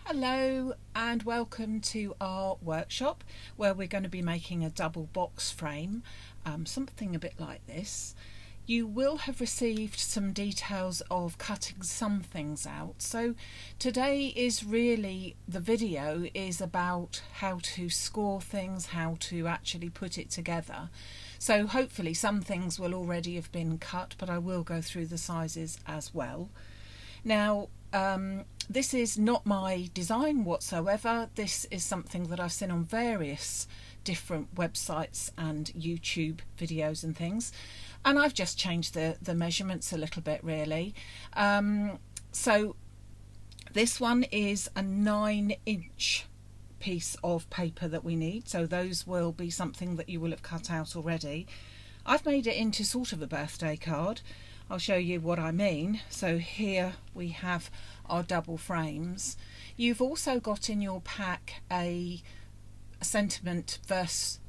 Hello and welcome to our workshop where we're going to be making a double box frame, something a bit like this. You will have received some details of cutting some things out, so today is really, the video is about how to score things, how to actually put it together. So hopefully some things will already have been cut, but I will go through the sizes as well. Now, this is not my design whatsoever. This is something that I've seen on various different websites and YouTube videos and things, and I've just changed the measurements a little bit really. So this one is a 9-inch piece of paper that we need, so those will be something that you will have cut out already. I've made it into sort of a birthday card. I'll show you what I mean. So here we have our double frames. You've also got in your pack a sentiment verse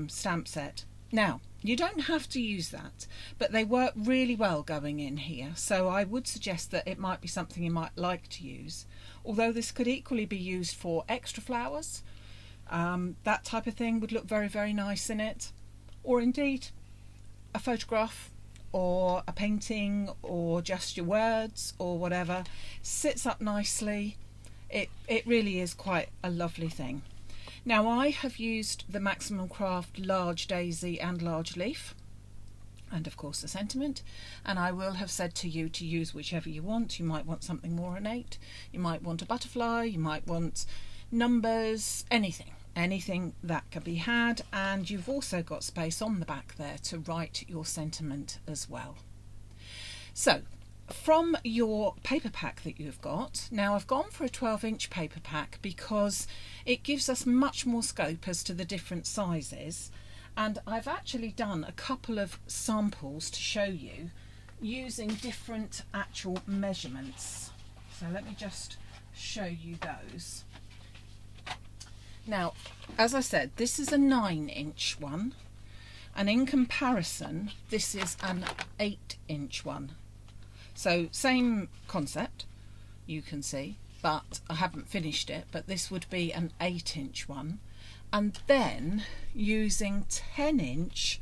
stamp set. Now, you don't have to use that, but they work really well going in here. So I would suggest that it might be something you might like to use. Although this could equally be used for extra flowers. That type of thing would look very, very nice in it. Or indeed, a photograph or a painting or just your words or whatever. Sits up nicely. It really is quite a lovely thing. Now I have used the Maximum Craft large daisy and large leaf, and of course the sentiment, and I will have said to you to use whichever you want. You might want something more ornate, you might want a butterfly, you might want numbers, anything that can be had, and you've also got space on the back there to write your sentiment as well. So from your paper pack that you've got, now I've gone for a 12-inch paper pack because it gives us much more scope as to the different sizes, and I've actually done a couple of samples to show you using different actual measurements. So let me just show you those. Now, as I said, this is a 9-inch one, and in comparison, this is an 8-inch one. So same concept, you can see, but I haven't finished it, but this would be an 8-inch one. And then using 10-inch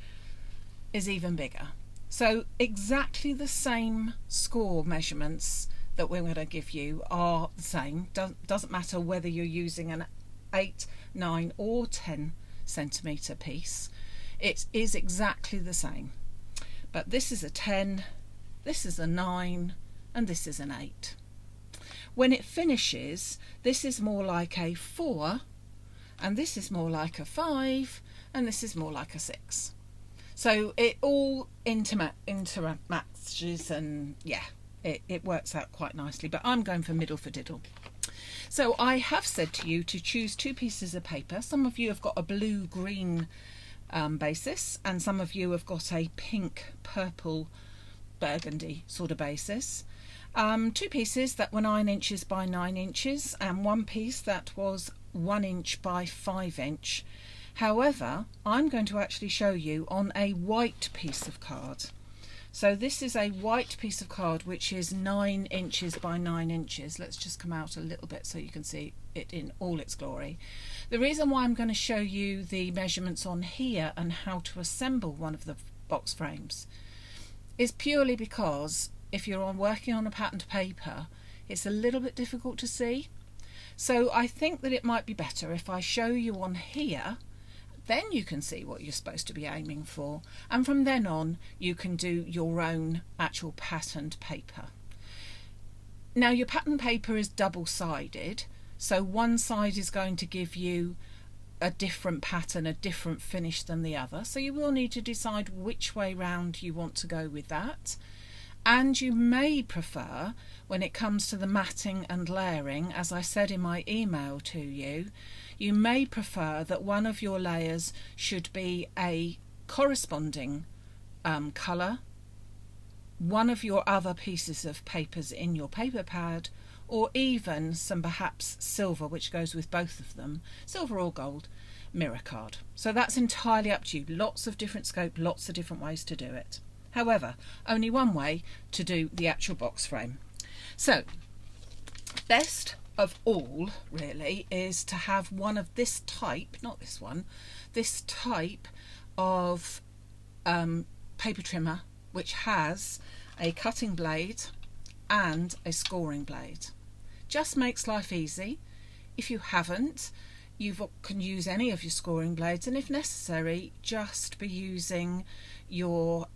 is even bigger. So exactly the same score measurements that we're going to give you are the same. Doesn't matter whether you're using an 8, 9 or 10 centimetre piece. It is exactly the same. But this is a 10, this is a 9, and this is an 8. When it finishes, this is more like a 4, and this is more like a 5, and this is more like a 6. So it all intermatches, and yeah, it works out quite nicely, but I'm going for middle for diddle. So I have said to you to choose 2 pieces of paper. Some of you have got a blue-green basis, and some of you have got a pink, purple, burgundy sort of basis. 2 pieces that were 9 inches by 9 inches, and 1 piece that was 1 inch by 5 inch. However, I'm going to actually show you on a white piece of card. So this is a white piece of card which is 9 inches by 9 inches. Let's just come out a little bit so you can see it in all its glory. The reason why I'm going to show you the measurements on here and how to assemble one of the box frames is purely because if you're working on a patterned paper, it's a little bit difficult to see. So I think that it might be better if I show you on here, then you can see what you're supposed to be aiming for, and from then on you can do your own actual patterned paper. Now your patterned paper is double-sided, so one side is going to give you a different pattern, a different finish than the other, so you will need to decide which way round you want to go with that. And you may prefer, when it comes to the matting and layering, as I said in my email to you, you may prefer that one of your layers should be a corresponding colour, one of your other pieces of papers in your paper pad, or even some perhaps silver, which goes with both of them, silver or gold, mirror card. So that's entirely up to you. Lots of different scope, lots of different ways to do it. However, only one way to do the actual box frame. So best of all really is to have one of this type, not this one, this type of paper trimmer which has a cutting blade and a scoring blade. Just makes life easy. If you haven't, you can use any of your scoring blades, and if necessary just be using your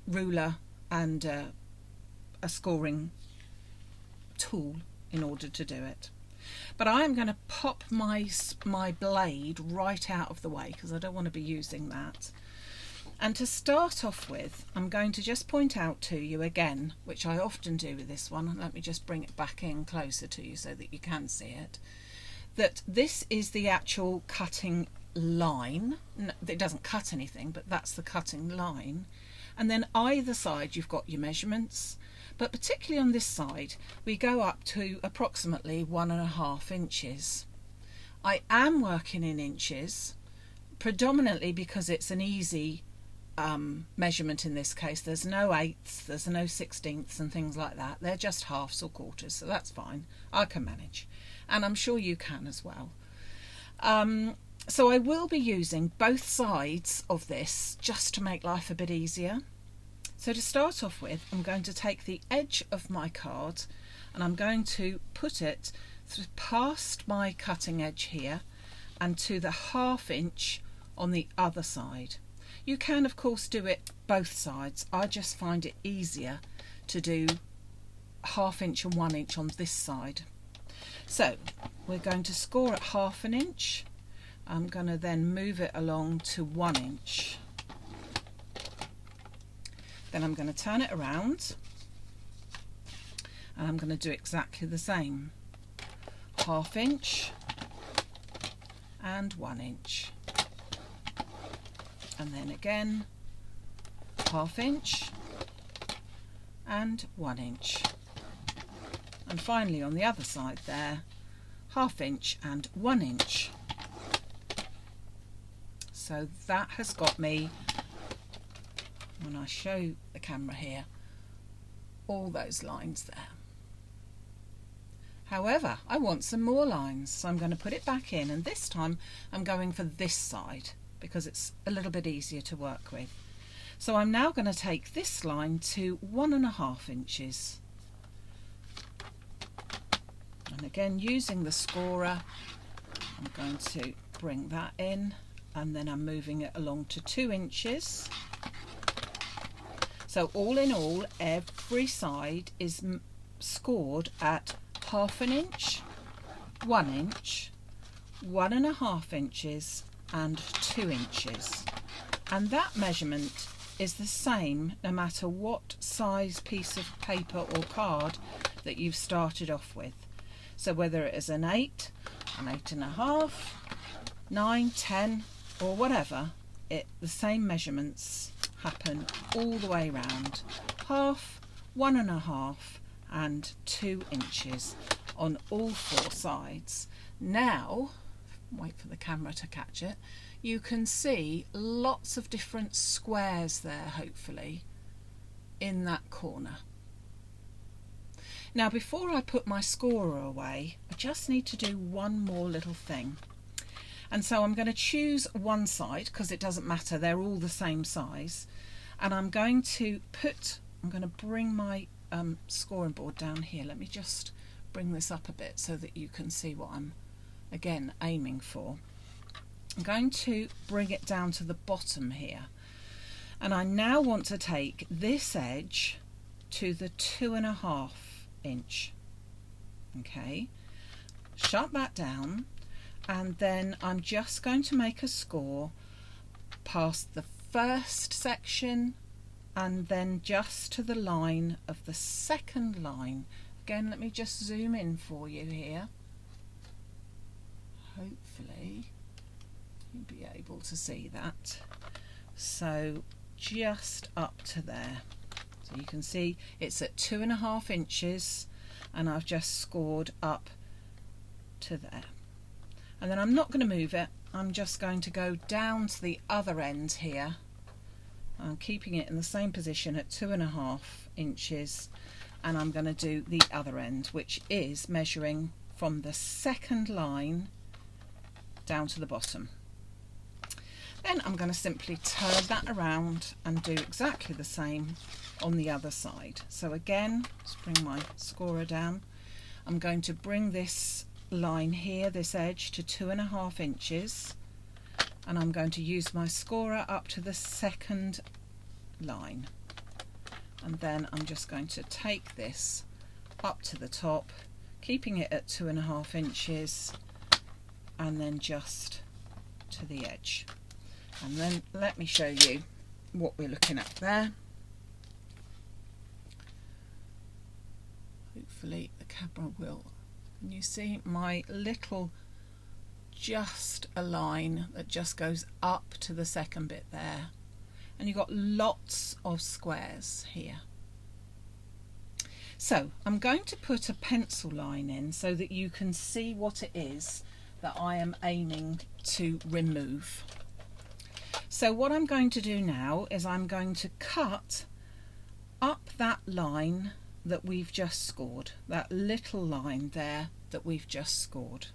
ruler and a scoring tool in order to do it. But I am going to pop my blade right out of the way because I don't want to be using that. And to start off with, I'm going to just point out to you again, which I often do with this one, let me just bring it back in closer to you so that you can see it, that this is the actual cutting line. It doesn't cut anything, but that's the cutting line. And then either side you've got your measurements, but particularly on this side we go up to approximately 1.5 inches. I am working in inches predominantly because it's an easy measurement in this case. There's no eighths, there's no sixteenths and things like that. They're just halves or quarters, so that's fine. I can manage, and I'm sure you can as well. So I will be using both sides of this just to make life a bit easier. So to start off with, I'm going to take the edge of my card and I'm going to put it past my cutting edge here and to the 1/2 inch on the other side. You can of course do it both sides. I just find it easier to do 1/2 inch and 1 inch on this side. So we're going to score at 1/2 inch. I'm going to then move it along to 1 inch. Then I'm going to turn it around and I'm going to do exactly the same. 1/2 inch and 1 inch. And then again 1/2 inch and 1 inch. And finally on the other side there, 1/2 inch and 1 inch. So that has got me, when I show the camera here, all those lines there. However, I want some more lines, so I'm going to put it back in, and this time I'm going for this side because it's a little bit easier to work with. So I'm now going to take this line to 1.5 inches. And again, using the scorer, I'm going to bring that in, and then I'm moving it along to 2 inches. So all in all, every side is scored at 1/2 inch, 1 inch, 1.5 inches and 2 inches. And that measurement is the same no matter what size piece of paper or card that you've started off with. So whether it is an 8, an 8.5, 9, 10 or whatever, the same measurements happen all the way round. 1/2, 1.5 and 2 inches on all 4 sides. Now, wait for the camera to catch it, you can see lots of different squares there, hopefully, in that corner. Now before I put my scorer away, I just need to do one more little thing. And so I'm going to choose one side because it doesn't matter, they're all the same size. And I'm going to bring my scoring board down here. Let me just bring this up a bit so that you can see what I'm again aiming for. I'm going to bring it down to the bottom here, and I now want to take this edge to the 2.5 inch. Okay, shut that down, and then I'm just going to make a score past the first section and then just to the line of the second line. Again, let me just zoom in for you here. Hopefully you'll be able to see that. So just up to there. So you can see it's at 2.5 inches and I've just scored up to there. And then I'm not going to move it, I'm just going to go down to the other end here. I'm keeping it in the same position at 2.5 inches, and I'm going to do the other end, which is measuring from the second line down to the bottom. Then I'm going to simply turn that around and do exactly the same on the other side. So again, let's bring my scorer down. I'm going to bring this line here, this edge, to 2.5 inches, and I'm going to use my scorer up to the second line, and then I'm just going to take this up to the top, keeping it at 2.5 inches, and then just to the edge. And then let me show you what we're looking at there. Hopefully the camera will. Can you see my little, just a line that just goes up to the second bit there, and you've got lots of squares here. So I'm going to put a pencil line in so that you can see what it is that I am aiming to remove. So what I'm going to do now is I'm going to cut up that line that we've just scored, that little line there that we've just scored.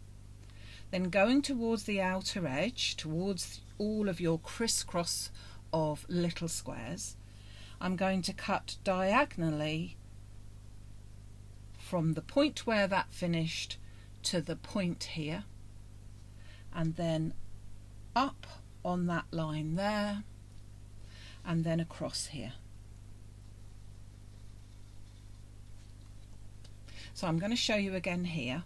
Then going towards the outer edge, towards all of your crisscross of little squares, I'm going to cut diagonally from the point where that finished to the point here, and then up on that line there, and then across here. So I'm going to show you again here.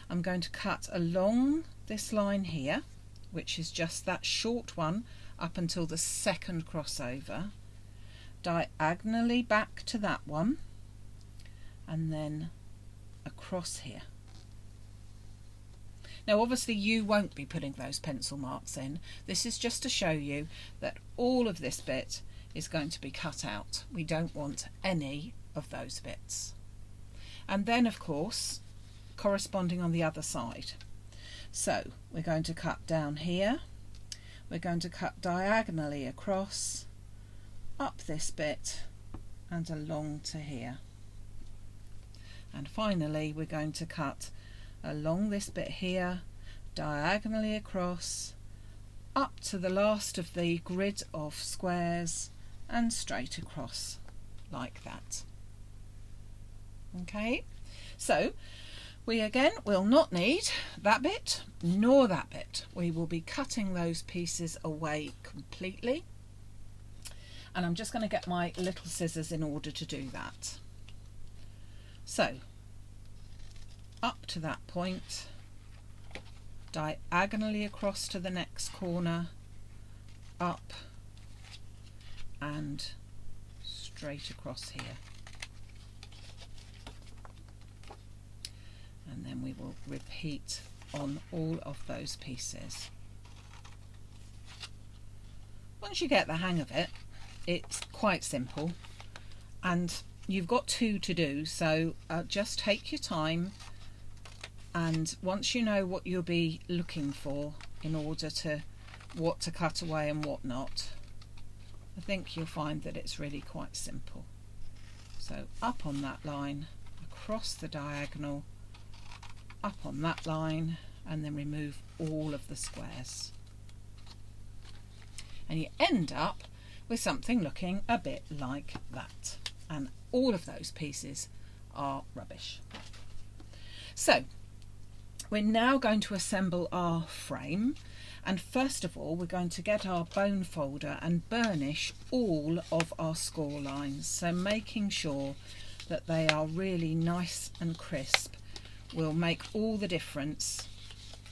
I'm going to cut along this line here, which is just that short one up until the second crossover, diagonally back to that one, and then across here. Now obviously you won't be putting those pencil marks in. This is just to show you that all of this bit is going to be cut out. We don't want any of those bits. And then of course corresponding on the other side. So we're going to cut down here, we're going to cut diagonally across, up this bit and along to here. And finally we're going to cut along this bit here, diagonally across, up to the last of the grid of squares and straight across like that. Okay, so we again will not need that bit nor that bit. We will be cutting those pieces away completely, and I'm just going to get my little scissors in order to do that. So up to that point, diagonally across to the next corner, up and straight across here. And then we will repeat on all of those pieces. Once you get the hang of it, it's quite simple, and you've got 2 to do, so just take your time, and once you know what you'll be looking for in order to what to cut away and what not, I think you'll find that it's really quite simple. So up on that line, across the diagonal, up on that line, and then remove all of the squares. And you end up with something looking a bit like that. And all of those pieces are rubbish. So we're now going to assemble our frame, and first of all we're going to get our bone folder and burnish all of our score lines, so making sure that they are really nice and crisp will make all the difference.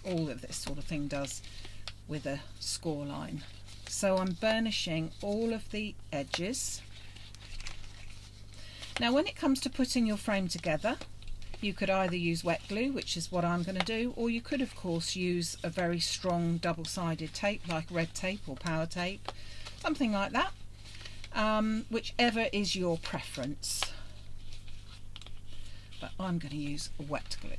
All of this sort of thing does with a score line. So I'm burnishing all of the edges. Now when it comes to putting your frame together, you could either use wet glue, which is what I'm going to do, or you could of course use a very strong double-sided tape like red tape or power tape, something like that, whichever is your preference. But I'm going to use wet glue.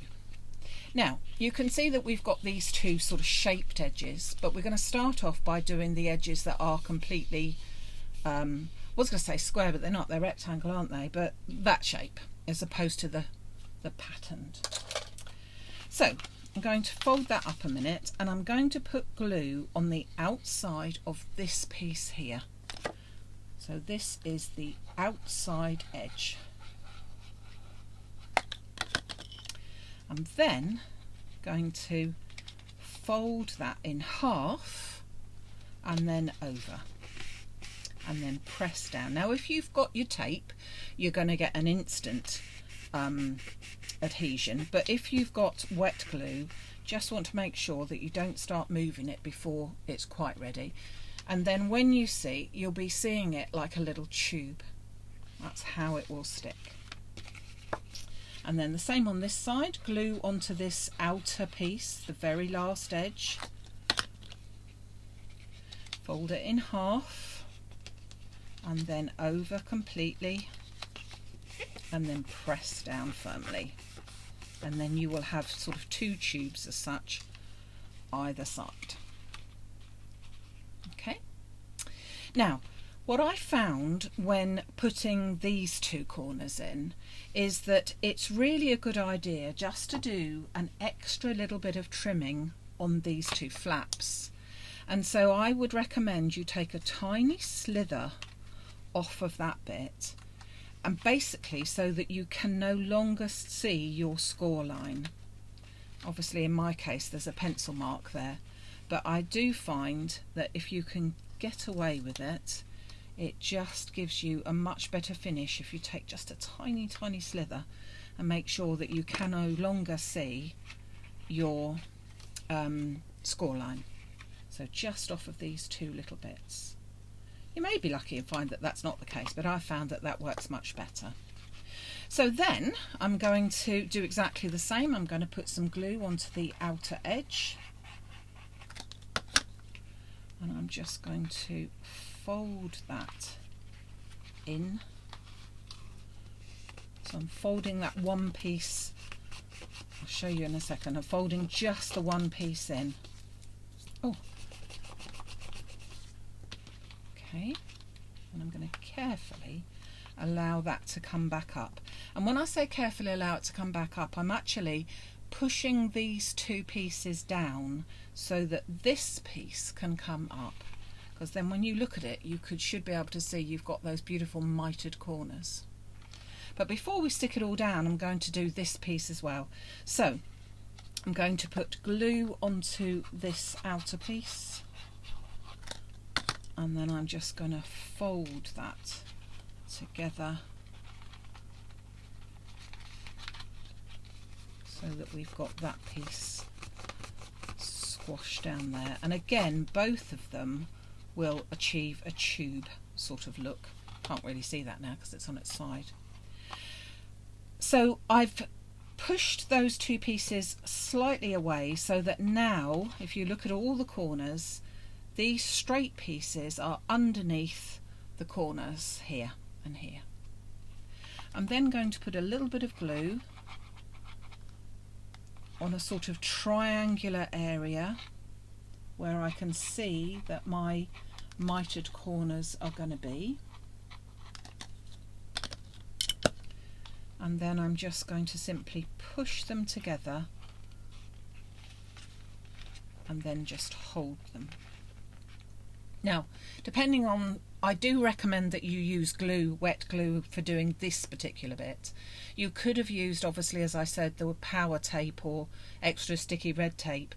Now you can see that we've got these 2 sort of shaped edges, but we're going to start off by doing the edges that are completely, I was going to say square, but they're not, they're rectangle, aren't they? But that shape as opposed to the patterned. So I'm going to fold that up a minute, and I'm going to put glue on the outside of this piece here. So this is the outside edge. I'm then going to fold that in half and then over, and then press down. Now if you've got your tape, you're going to get an instant adhesion, but if you've got wet glue, just want to make sure that you don't start moving it before it's quite ready, and then when you see, you'll be seeing it like a little tube. That's how it will stick. And then the same on this side, glue onto this outer piece, the very last edge, fold it in half and then over completely, and then press down firmly, and then you will have sort of two tubes as such either side. Okay, now what I found when putting these two corners in is that it's really a good idea just to do an extra little bit of trimming on these two flaps, and so I would recommend you take a tiny slither off of that bit, and basically so that you can no longer see your score line. Obviously in my case there's a pencil mark there, but I do find that if you can get away with it, it just gives you a much better finish if you take just a tiny slither and make sure that you can no longer see your score line. So just off of these two little bits. You may be lucky and find that that's not the case, but I found that that works much better. So then I'm going to do exactly the same. I'm going to put some glue onto the outer edge, and I'm just going to fold that in. So I'm folding that one piece, I'll show you in a second, I'm folding just the one piece in. Oh, okay, and I'm going to carefully allow that to come back up. And when I say carefully allow it to come back up, I'm actually pushing these two pieces down so that this piece can come up, because then when you look at it you should be able to see you've got those beautiful mitered corners. But before we stick it all down, I'm going to do this piece as well. So I'm going to put glue onto this outer piece, and then I'm just going to fold that together so that we've got that piece squashed down there. And again, both of them will achieve a tube sort of look. Can't really see that now because it's on its side. So I've pushed those two pieces slightly away so that now, if you look at all the corners, these straight pieces are underneath the corners here and here. I'm then going to put a little bit of glue on a sort of triangular area where I can see that my mitered corners are going to be, and then I'm just going to simply push them together and then just hold them. Now, depending on, I do recommend that you use glue, wet glue, for doing this particular bit. You could have used, obviously, as I said, the power tape or extra sticky red tape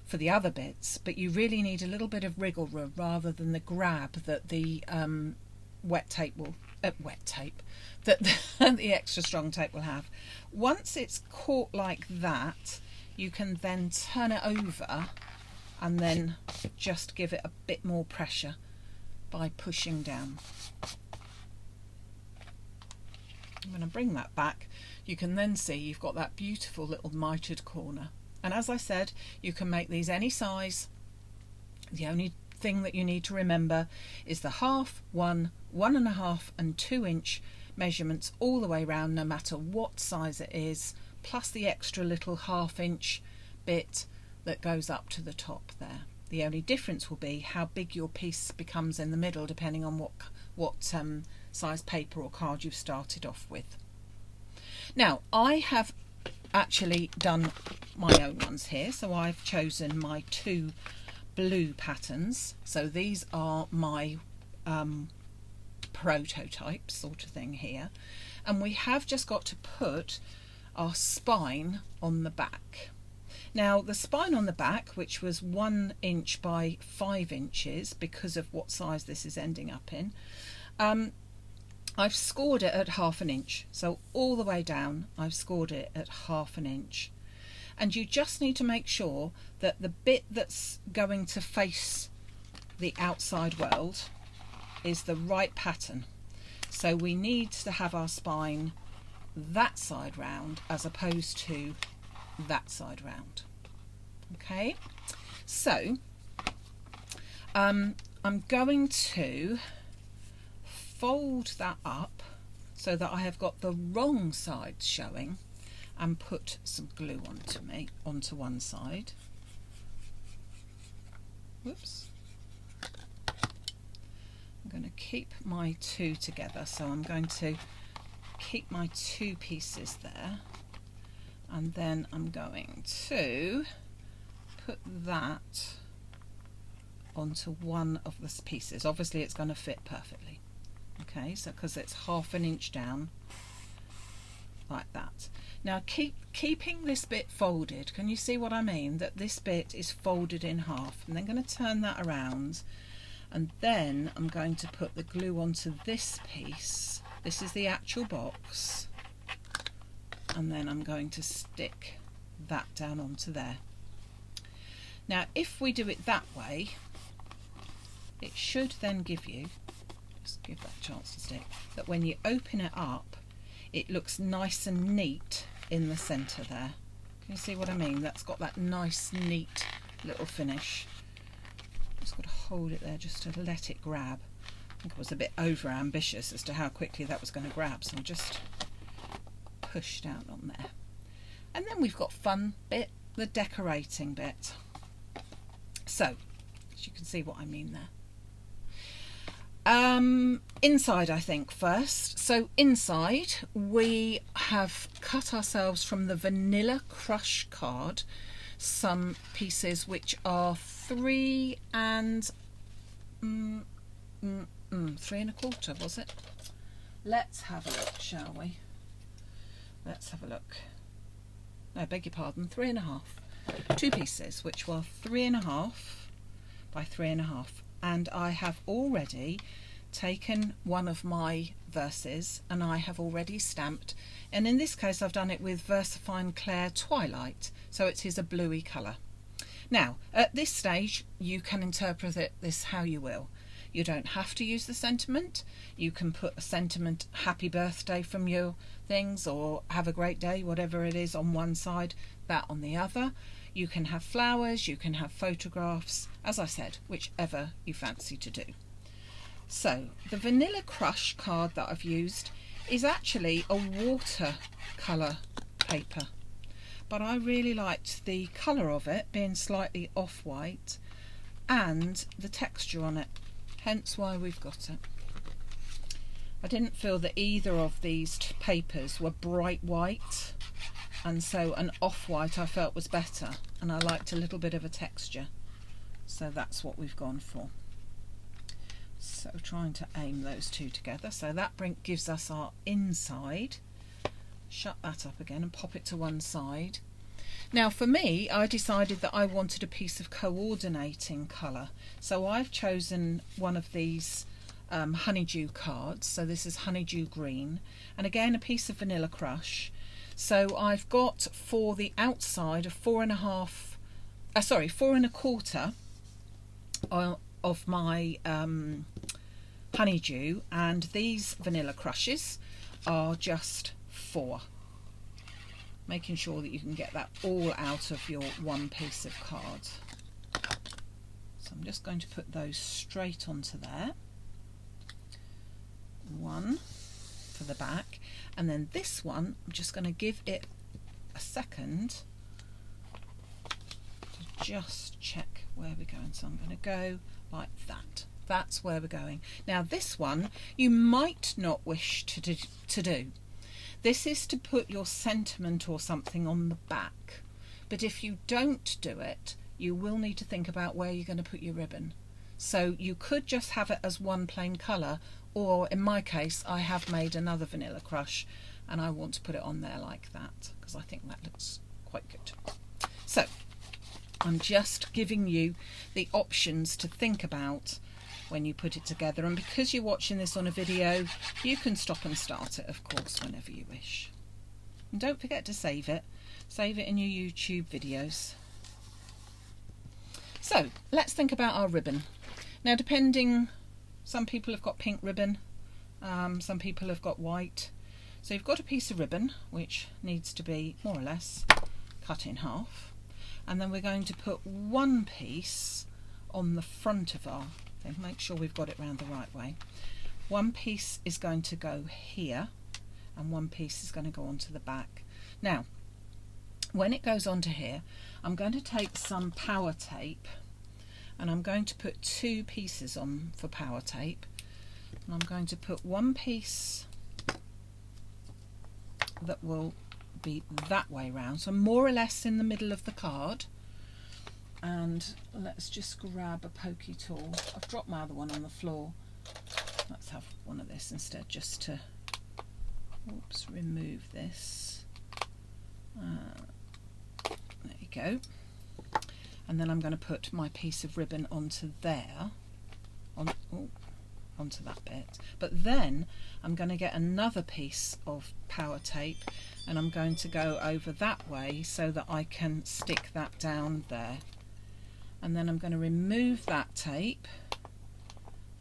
for the other bits, but you really need a little bit of wriggle room rather than the grab that the wet tape will, that the extra strong tape will have. Once it's caught like that, you can then turn it over and then just give it a bit more pressure by pushing down. I'm going to bring that back. You can then see you've got that beautiful little mitered corner. And as I said, you can make these any size. The only thing that you need to remember is the half, 1, 1.5 and 2 inch measurements all the way around, no matter what size it is, plus the extra little 1/2 inch bit that goes up to the top there. The only difference will be how big your piece becomes in the middle, depending on what size paper or card you've started off with. Now, I have actually done my own ones here. So I've chosen my 2 blue patterns. So these are my prototypes sort of thing here. And we have just got to put our spine on the back. Now the spine on the back, which was 1 inch by 5 inches because of what size this is ending up in, I've scored it at 1/2 inch. So all the way down I've scored it at 1/2 inch. And you just need to make sure that the bit that's going to face the outside world is the right pattern. So we need to have our spine that side round as opposed to that side round. Okay, so I'm going to fold that up so that I have got the wrong side showing and put some glue onto one side. Whoops. I'm going to keep my 2 together, so I'm going to keep my 2 pieces there, and then I'm going to put that onto one of the pieces. Obviously it's going to fit perfectly, okay, so because it's 1/2 inch down like that. Now keeping this bit folded, can you see what I mean, that this bit is folded in half, and then going to turn that around, and then I'm going to put the glue onto this piece. This is the actual box, and then I'm going to stick that down onto there. Now if we do it that way, it should then give you, just give that a chance to stick, that when you open it up it looks nice and neat in the centre there. Can you see what I mean? That's got that nice neat little finish. Just got to hold it there just to let it grab. I think I was a bit over ambitious as to how quickly that was going to grab, so I just pushed out on there. And then we've got fun bit, the decorating bit. So, as you can see what I mean there. Inside, I think, first. So inside we have cut ourselves from the Vanilla Crush card some pieces which are 3 and 3¼ was it? Let's have a look, shall we? Let's have a look. No, I beg your pardon, 3½. 2 pieces which were 3½ by 3½, and I have already taken one of my verses and I have already stamped, and in this case I've done it with VersaFine Clair Twilight, so it is a bluey colour. Now at this stage you can interpret this how you will. You don't have to use the sentiment. You can put a sentiment, happy birthday, from your things, or have a great day, whatever it is, on one side, that on the other. You can have flowers, you can have photographs, as I said, whichever you fancy to do. So the Vanilla Crush card that I've used is actually a watercolour paper, but I really liked the colour of it being slightly off-white and the texture on it, hence why we've got it. I didn't feel that either of these papers were bright white, and so an off-white I felt was better, and I liked a little bit of a texture, so that's what we've gone for. So trying to aim those two together, so that gives us our inside. Shut that up again and pop it to one side. Now for me, I decided that I wanted a piece of coordinating colour, so I've chosen one of these honeydew cards. So this is honeydew green, and again a piece of Vanilla Crush. So I've got for the outside a 4¼ of my honeydew, and these Vanilla Crushes are just 4. Making sure that you can get that all out of your one piece of card. So I'm just going to put those straight onto there. One for the back, and then this one I'm just going to give it a second to just check where we're going. So I'm going to go like that. That's where we're going. Now this one you might not wish to do. This is to put your sentiment or something on the back, but if you don't do it, you will need to think about where you're going to put your ribbon. So you could just have it as one plain colour, or in my case I have made another Vanilla Crush and I want to put it on there like that because I think that looks quite good. So I'm just giving you the options to think about when you put it together, and because you're watching this on a video, you can stop and start it, of course, whenever you wish. And don't forget to save it in your YouTube videos. So let's think about our ribbon. Now, depending, some people have got pink ribbon, some people have got white. So you've got a piece of ribbon which needs to be more or less cut in half, and then we're going to put one piece on the front of our thing. Make sure we've got it round the right way. One piece is going to go here and one piece is going to go onto the back. Now, when it goes onto here, I'm going to take some power tape and I'm going to put two pieces on for power tape, and I'm going to put one piece that will be that way round, so more or less in the middle of the card. And let's just grab a pokey tool. I've dropped my other one on the floor. Let's have one of this instead, just to remove this. There you go. And then I'm going to put my piece of ribbon onto there, onto that bit. But then I'm going to get another piece of power tape and I'm going to go over that way so that I can stick that down there. And then I'm going to remove that tape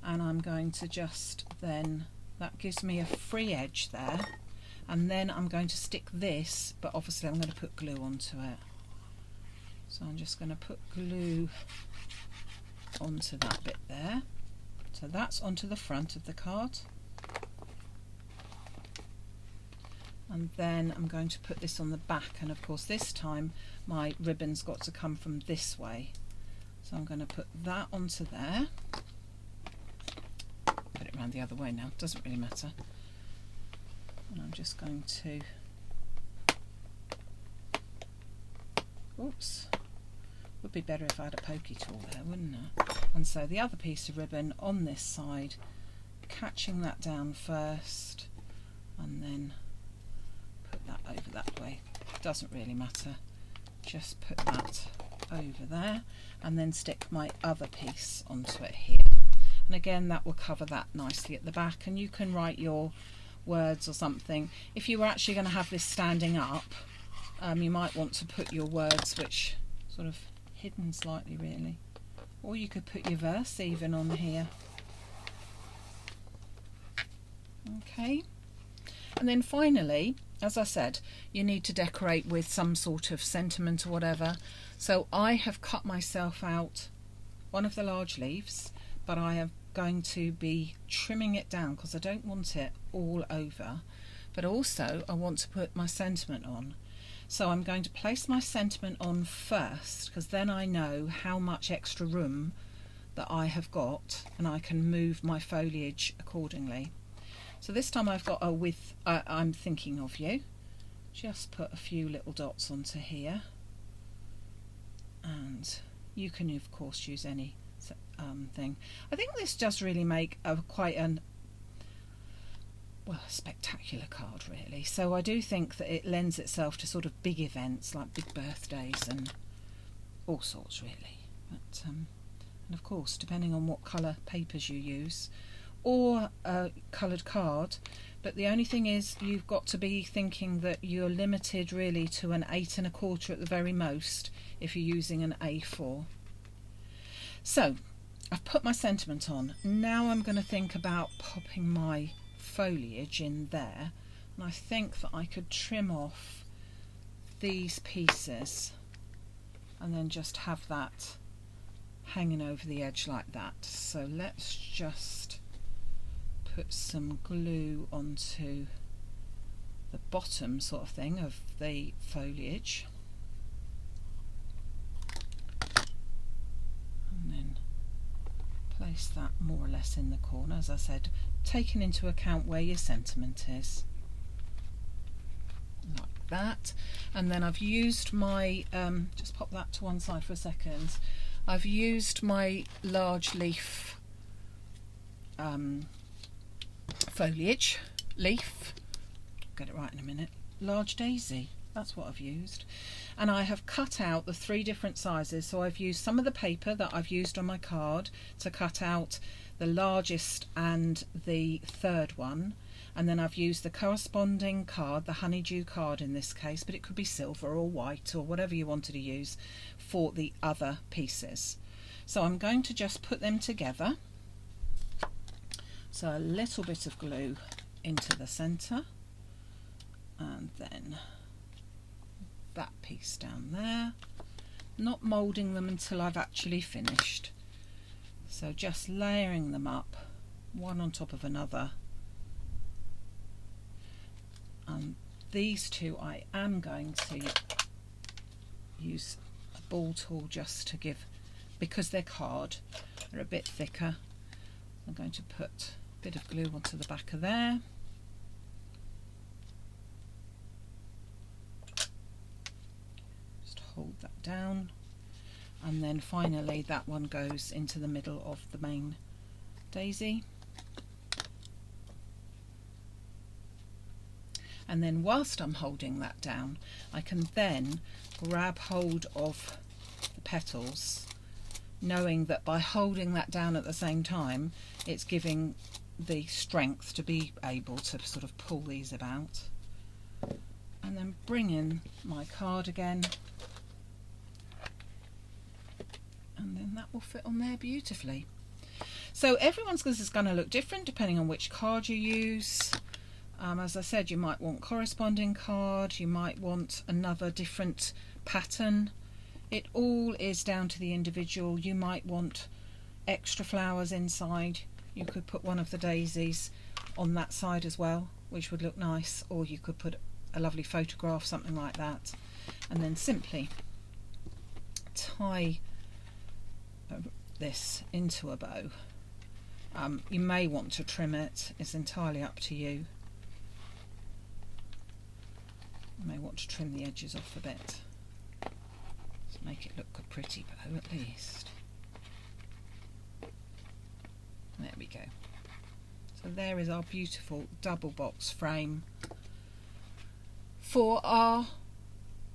and I'm going to just then, that gives me a free edge there, and then I'm going to stick this, but obviously I'm going to put glue onto it. So I'm just going to put glue onto that bit there. So that's onto the front of the card. And then I'm going to put this on the back, and of course this time my ribbon's got to come from this way. So I'm going to put that onto there. Put it around the other way now, doesn't really matter. And I'm just going to, oops, would be better if I had a pokey tool there, wouldn't it? And so the other piece of ribbon on this side, catching that down first, and then put that over that way. Doesn't really matter. Just put that over there, and then stick my other piece onto it here. And again, that will cover that nicely at the back, and you can write your words or something. If you were actually going to have this standing up, you might want to put your words, which sort of hidden slightly really, or you could put your verse even on here. Okay, and then finally, as I said, you need to decorate with some sort of sentiment or whatever. So I have cut myself out one of the large leaves, but I am going to be trimming it down because I don't want it all over, but also I want to put my sentiment on. So I'm going to place my sentiment on first, because then I know how much extra room that I have got and I can move my foliage accordingly. So this time I've got a with I'm thinking of you. Just put a few little dots onto here, and you can of course use any thing. I think this does really make quite an spectacular card really. So I do think that it lends itself to sort of big events like big birthdays and all sorts really. But and of course, depending on what colour papers you use, or a coloured card, but the only thing is you've got to be thinking that you're limited really to an 8 1/4 at the very most if you're using an A4. So I've put my sentiment on. Now I'm going to think about popping my foliage in there, and I think that I could trim off these pieces and then just have that hanging over the edge like that. So let's just put some glue onto the bottom sort of thing of the foliage, and then place that more or less in the corner, as I said, taking into account where your sentiment is. like that. And then I've used my, just pop that to one side for a second, I've used my large leaf foliage, leaf, get it right in a minute, large daisy, that's what I've used. And I have cut out the 3 different sizes, so I've used some of the paper that I've used on my card to cut out the largest and the 3rd one, and then I've used the corresponding card, the honeydew card in this case, but it could be silver or white or whatever you wanted to use for the other pieces. So I'm going to just put them together. So a little bit of glue into the centre, and then that piece down there, not moulding them until I've actually finished. So just layering them up one on top of another. And these 2 I am going to use a ball tool just to give, because they're card, they're a bit thicker. I'm going to put a bit of glue onto the back of there. Just hold that down. And then finally that one goes into the middle of the main daisy. And then whilst I'm holding that down, I can then grab hold of the petals, knowing that by holding that down at the same time, it's giving the strength to be able to sort of pull these about. And then bring in my card again, and then that will fit on there beautifully. So everyone's is going to look different depending on which card you use. As I said, you might want corresponding card, you might want another different pattern. It all is down to the individual. You might want extra flowers inside. You could put one of the daisies on that side as well, which would look nice, or you could put a lovely photograph, something like that, and then simply tie this into a bow. You may want to trim it, it's entirely up to you. You may want to trim the edges off a bit to make it look a pretty bow at least. There we go. So there is our beautiful double box frame for our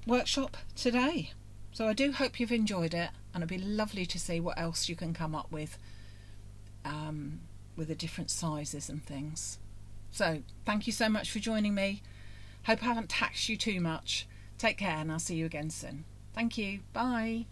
workshop today. So I do hope you've enjoyed it, and it'd be lovely to see what else you can come up with the different sizes and things. So thank you so much for joining me. Hope I haven't taxed you too much. Take care, and I'll see you again soon. Thank you. Bye.